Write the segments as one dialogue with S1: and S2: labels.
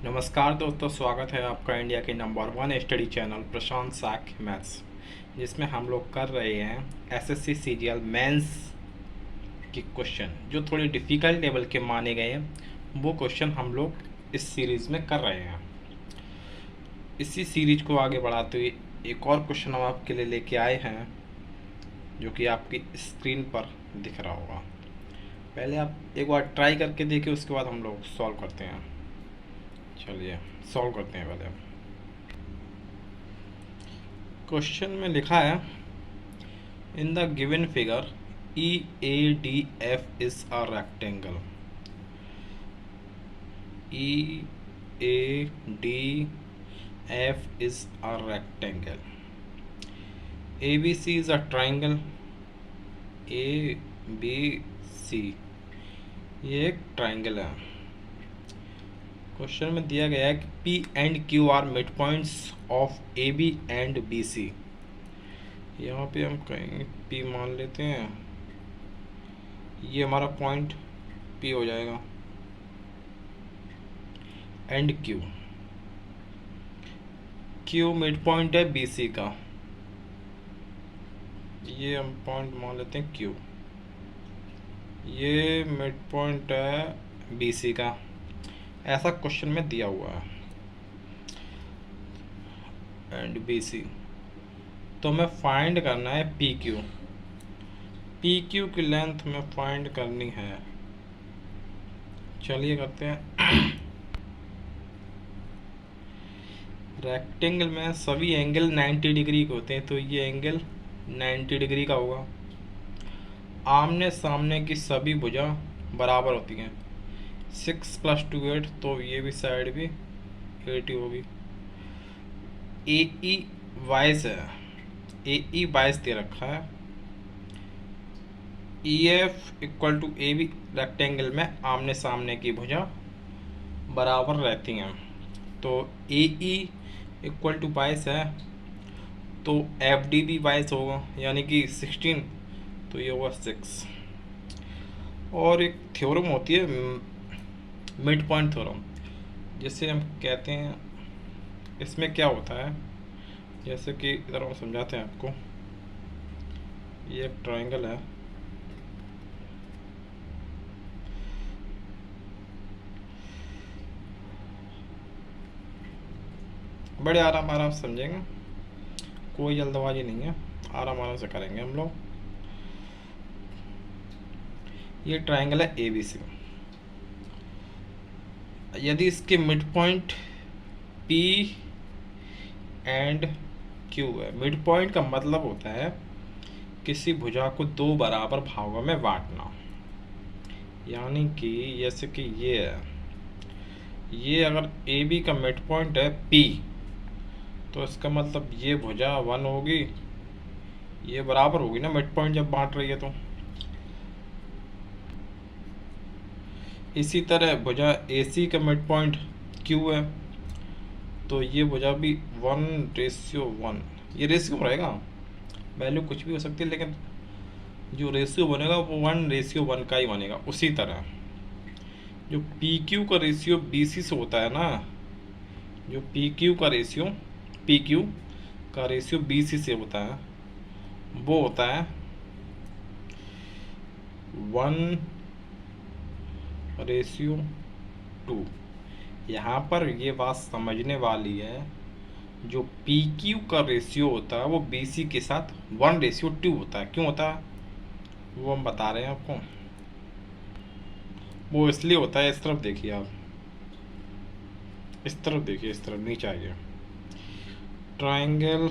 S1: नमस्कार दोस्तों, स्वागत है आपका इंडिया के नंबर 1 स्टडी चैनल प्रशांत साख मैथ्स, जिसमें हम लोग कर रहे हैं एसएससी सीजीएल मेंस की क्वेश्चन जो थोड़ी डिफ़िकल्ट लेवल के माने गए हैं। वो क्वेश्चन हम लोग इस सीरीज़ में कर रहे हैं। इसी सीरीज को आगे बढ़ाते हुए एक और क्वेश्चन हम आपके लिए लेके आए हैं, जो कि आपकी स्क्रीन पर दिख रहा होगा। पहले आप एक बार ट्राई करके देखिए, उसके बाद हम लोग सॉल्व करते हैं। चलिए सॉल्व करते हैं। पहले क्वेश्चन में लिखा है, in the given figure E A D F is a rectangle. E A D F is a rectangle. A B C is a triangle. A B C ये एक ट्राइंगल है। क्वेश्चन में दिया गया है कि P and Q are mid points of A B and B C. यहाँ पे हम कहेंगे पी मान लेते हैं, ये हमारा पॉइंट पी हो जाएगा। And Q, Q mid point है बी सी का, ये हम पॉइंट मान लेते हैं क्यू। ये मिड पॉइंट है बी सी का, ऐसा क्वेश्चन में दिया हुआ है। एंड बी सी, तो हमें फाइंड करना है पी क्यू। पी क्यू की लेंथ में फाइंड करनी है। चलिए करते हैं। रेक्टेंगल में सभी एंगल 90 डिग्री के होते हैं, तो ये एंगल 90 डिग्री का होगा। आमने सामने की सभी भुजा बराबर होती हैं। 6 + 2 8, तो ये भी साइड भी 80 होगी। ए ई 22 है, ए ई 22 दे रखा है। E F equal to A B, rectangle में आमने सामने की भुजा बराबर रहती हैं, तो ए ई इक्वल टू 22 है, तो एफ डी भी 22 होगा, यानी कि 16, तो ये हुआ 6। और एक थ्योरम होती है मिड पॉइंट थ्योरम, जिसे हम कहते हैं, इसमें क्या होता है, जैसे कि इधर हम समझाते हैं आपको। ये एक ट्रायंगल है, बड़े आराम आराम से समझेंगे, कोई जल्दबाजी नहीं है, आराम आराम से करेंगे हम लोग। ये ट्रायंगल है ए बी सी। यदि इसके mid point P and Q है, मिड पॉइंट का मतलब होता है किसी भुजा को दो बराबर भागों में बांटना। यानी कि जैसे कि ये है, ये अगर ए बी का मिड पॉइंट है पी, तो इसका मतलब ये भुजा 1 होगी, ये बराबर होगी ना मिड पॉइंट जब बांट रही है। तो इसी तरह भुजा ए सी का मिड पॉइंट क्यू है, तो ये भुजा भी 1:1, ये रेशियो रहेगा, वैल्यू कुछ भी हो सकती है, लेकिन जो रेशियो बनेगा वो 1:1 का ही बनेगा। उसी तरह जो पी क्यू का रेशियो बी सी से होता है ना, जो पी क्यू का रेशियो बी सी से होता है, वो होता है 1:2। यहाँ पर ये बात समझने वाली है, जो पी क्यू का रेशियो होता है वो बी सी के साथ 1:2 होता है। क्यों होता है वो हम बता रहे हैं आपको। वो इसलिए होता है, इस तरफ देखिए आप, इस तरफ देखिए, इस तरफ नीचे आइए। ट्रायंगल,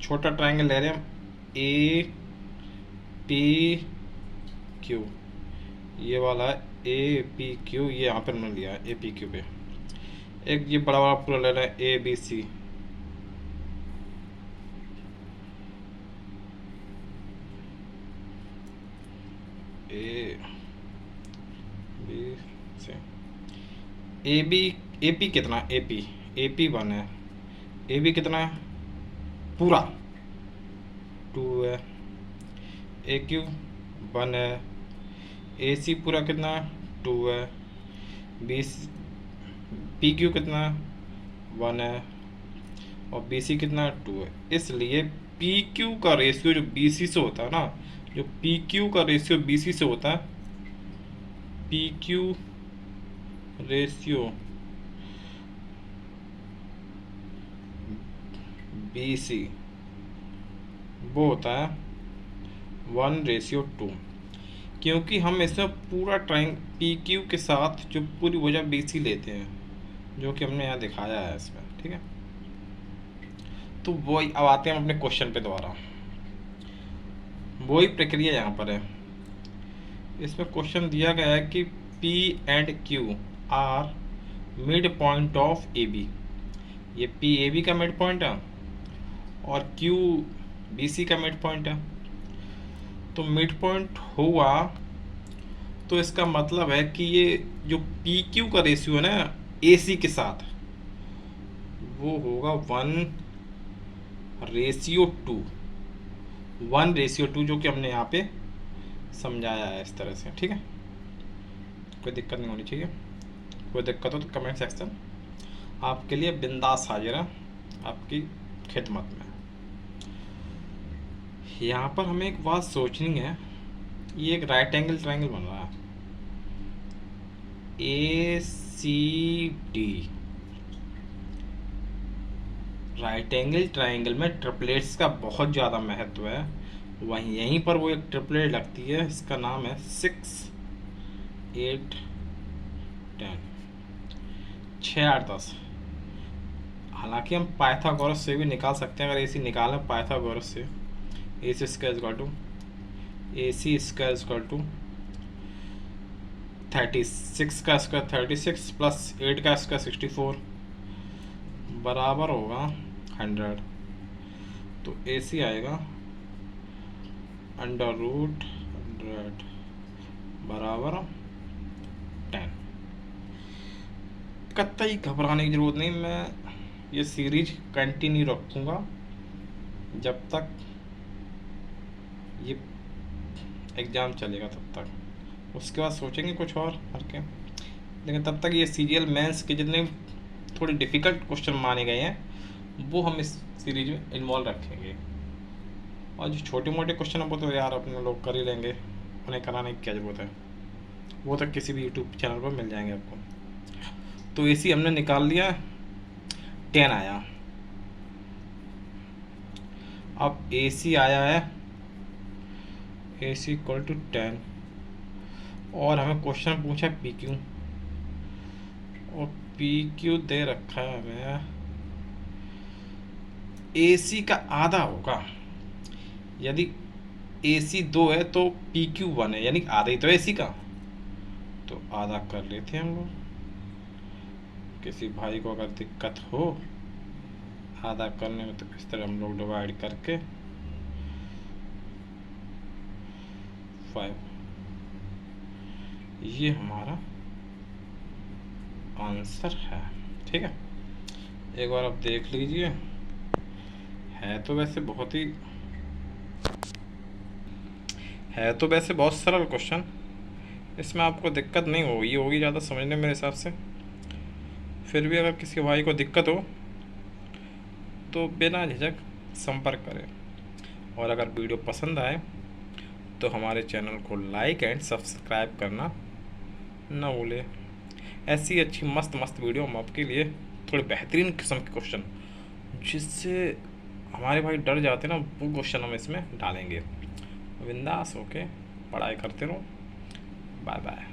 S1: छोटा ट्रायंगल ले रहे हैं हम, ए पी क्यू, ये वाला है ए पी क्यू, ये यहाँ पर मैंने लिया है ए पी क्यू पे। एक ये बड़ा बड़ा पूरा ले रहे हैं A B C, A B C. A B, A P कितना, ए पी 1 है, ए बी कितना है पूरा 2 है, ए क्यू 1 है, ए सी पूरा कितना है 2 है, बीस पी क्यू कितना है, 1 है, और बी सी कितना है, 2 है। इसलिए पी क्यू का रेशियो जो बी सी से होता है ना, जो पी क्यू का रेशियो बी सी से होता है, P Q ratio B C वो होता है 1:2, क्योंकि हम इसमें पूरा ट्राइंग पी क्यू के साथ जो पूरी वजह बी सी लेते हैं, जो कि हमने यहाँ दिखाया है इसमें, ठीक है। तो वही अब आते हैं हम अपने क्वेश्चन पे दोबारा, वही प्रक्रिया यहाँ पर है। इसमें क्वेश्चन दिया गया है कि P and Q are mid point of A B, ये P ए बी का मिड पॉइंट है और Q बी सी का मिड पॉइंट है। तो मिड पॉइंट हुआ तो इसका मतलब है कि ये जो पी क्यू का रेशियो है ना ए सी के साथ, वो होगा 1:2, 1:2, जो कि हमने यहाँ पे समझाया है इस तरह से, ठीक है। कोई दिक्कत नहीं होनी चाहिए, कोई दिक्कत हो तो कमेंट सेक्शन आपके लिए बिंदास हाजिर है, आपकी खिदमत में। यहाँ पर हमें एक बात सोचनी है, ये एक राइट एंगल ट्रायंगल बन रहा है A C D. Right angle triangle में ट्रिपलेट्स का बहुत ज़्यादा महत्व है। वहीं यहीं पर वो एक ट्रिपलेट लगती है, इसका नाम है 6, 8, 10, 6, 8, 10। हालांकि हम पाइथागोरस से भी निकाल सकते हैं, अगर AC निकालें पाइथागोरस से, AC square equal to AC square equal to 36 का स्क्वायर 36 प्लस 8 का स्क्वायर 64 बराबर होगा 100। तो AC आएगा √100 बराबर 10। कतई घबराने की ज़रूरत नहीं, मैं ये सीरीज कंटिन्यू रखूँगा जब तक ये एग्ज़ाम चलेगा, तब तक। उसके बाद सोचेंगे कुछ और करके, लेकिन तब तक ये CGL मेंस के जितने थोड़े डिफ़िकल्ट क्वेश्चन माने गए हैं वो हम इस सीरीज में इन्वॉल्व रखेंगे। और जो छोटे मोटे क्वेश्चन है वो तो यार अपने लोग कर ही लेंगे, उन्हें कराने की क्या ज़रूरत है, वो तो किसी भी यूट्यूब चैनल पर मिल जाएंगे आपको। तो AC हमने निकाल लिया, 10 आया। अब AC आया है, AC इक्वल टू 10, और हमें क्वेश्चन पूछा PQ, और PQ दे रखा है हमें AC का आधा होगा। यदि AC 2 है तो PQ 1 है, यानी आधा ही तो AC का, तो आधा कर लेते हैं हम लोग। किसी भाई को अगर दिक्कत हो आधा करने में तो इस तरह हम लोग डिवाइड करके 5, ये हमारा आंसर है, ठीक है। एक बार आप देख लीजिए, है तो वैसे बहुत सरल क्वेश्चन, इसमें आपको दिक्कत नहीं होगी ज़्यादा समझने मेरे हिसाब से। फिर भी अगर किसी भाई को दिक्कत हो तो बिना झिझक संपर्क करें, और अगर वीडियो पसंद आए तो हमारे चैनल को लाइक एंड सब्सक्राइब करना ना भूलें। ऐसी अच्छी मस्त वीडियो हम आपके लिए, थोड़े बेहतरीन किस्म के क्वेश्चन जिससे हमारे भाई डर जाते हैं ना, वो क्वेश्चन हम इसमें डालेंगे। बिंदास होके पढ़ाई करते रहो। Bye bye.